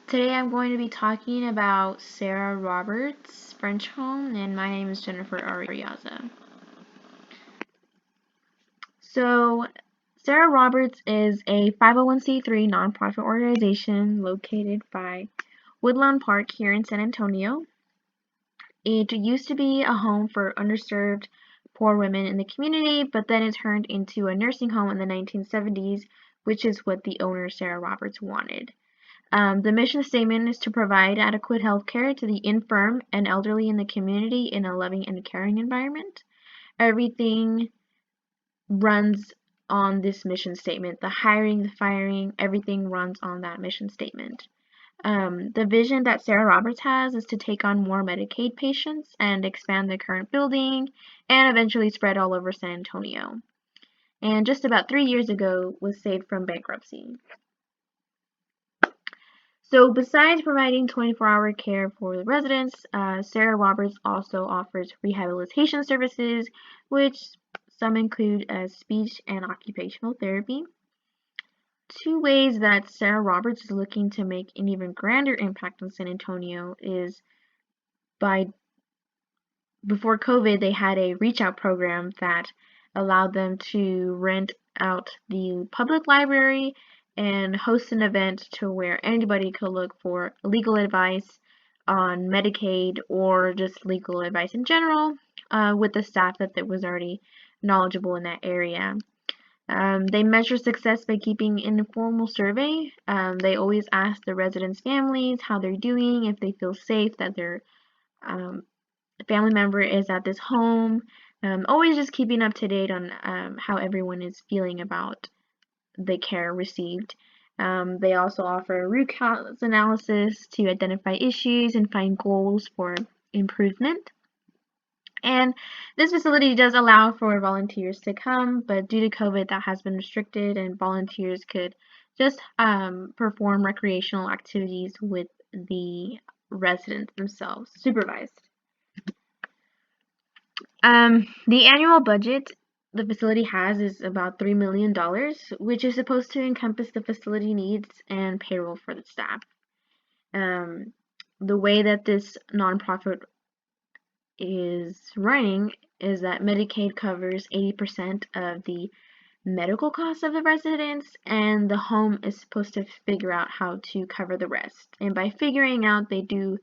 Today I'm going to be talking about Sarah Roberts' French home, and my name is Jennyfer Arriaza. So, Sarah Roberts is a 501c3 nonprofit organization located by Woodlawn Park here in San Antonio. It used to be a home for underserved poor women in the community, but then it turned into a nursing home in the 1970s, which is what the owner, Sarah Roberts, wanted. The mission statement is to provide adequate health care to the infirm and elderly in the community in a loving and caring environment. Everything runs on this mission statement. The hiring, the firing, everything runs on that mission statement. The vision that Sarah Roberts has is to take on more Medicaid patients and expand the current building and eventually spread all over San Antonio. And just about 3 years ago was saved from bankruptcy. So besides providing 24-hour care for the residents, Sarah Roberts also offers rehabilitation services, which some include speech and occupational therapy. Two ways that Sarah Roberts is looking to make an even grander impact on San Antonio is before COVID, they had a reach out program that allowed them to rent out the public library and host an event to where anybody could look for legal advice on Medicaid or just legal advice in general with the staff that was already knowledgeable in that area. They measure success by keeping an informal survey. They always ask the residents' families how they're doing, if they feel safe, that their family member is at this home. Always just keeping up to date on how everyone is feeling about the care received. They also offer root cause analysis to identify issues and find goals for improvement. And this facility does allow for volunteers to come, but due to COVID, that has been restricted, and volunteers could just perform recreational activities with the residents themselves, supervised. The annual budget the facility has is about $3 million, which is supposed to encompass the facility needs and payroll for the staff. The way that this nonprofit is running is that Medicaid covers 80% of the medical costs of the residents, and the home is supposed to figure out how to cover the rest. And by figuring out, they do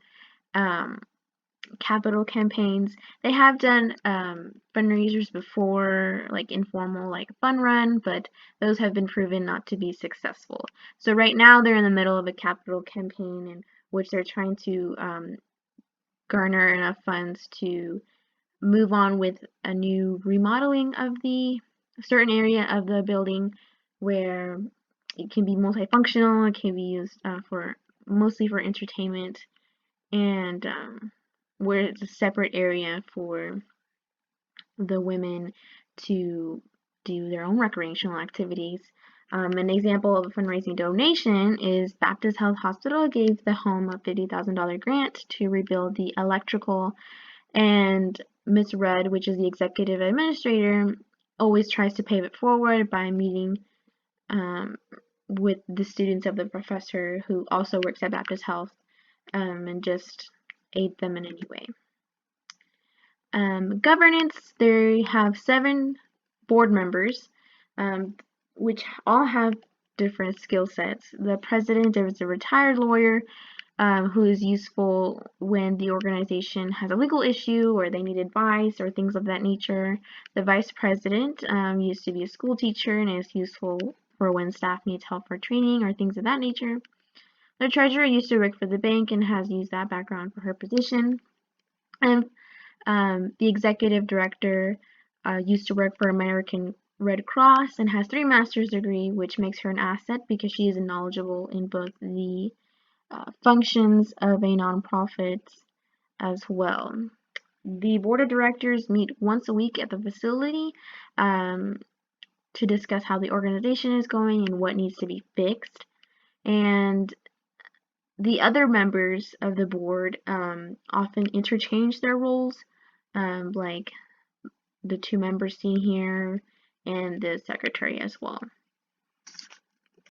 capital campaigns. They have done fundraisers before, like informal, like fun run, but those have been proven not to be successful. So right now they're in the middle of a capital campaign in which they're trying to garner enough funds to move on with a new remodeling of the certain area of the building where it can be multifunctional. It can be used mostly for entertainment, and where it's a separate area for the women to do their own recreational activities. An example of a fundraising donation is Baptist Health Hospital gave the home a $50,000 grant to rebuild the electrical, and Ms. Rudd, which is the executive administrator, always tries to pave it forward by meeting with the students of the professor who also works at Baptist Health and just aid them in any way. Governance, they have 7 board members, which all have different skill sets. The president is a retired lawyer who is useful when the organization has a legal issue or they need advice or things of that nature. The vice president used to be a school teacher and is useful for when staff needs help for training or things of that nature. The treasurer used to work for the bank and has used that background for her position. And the executive director used to work for American Red Cross and has 3 master's degree, which makes her an asset because she is knowledgeable in both the functions of a nonprofit as well. The board of directors meet once a week at the facility to discuss how the organization is going and what needs to be fixed. And the other members of the board often interchange their roles, like the 2 members seen here and the secretary as well.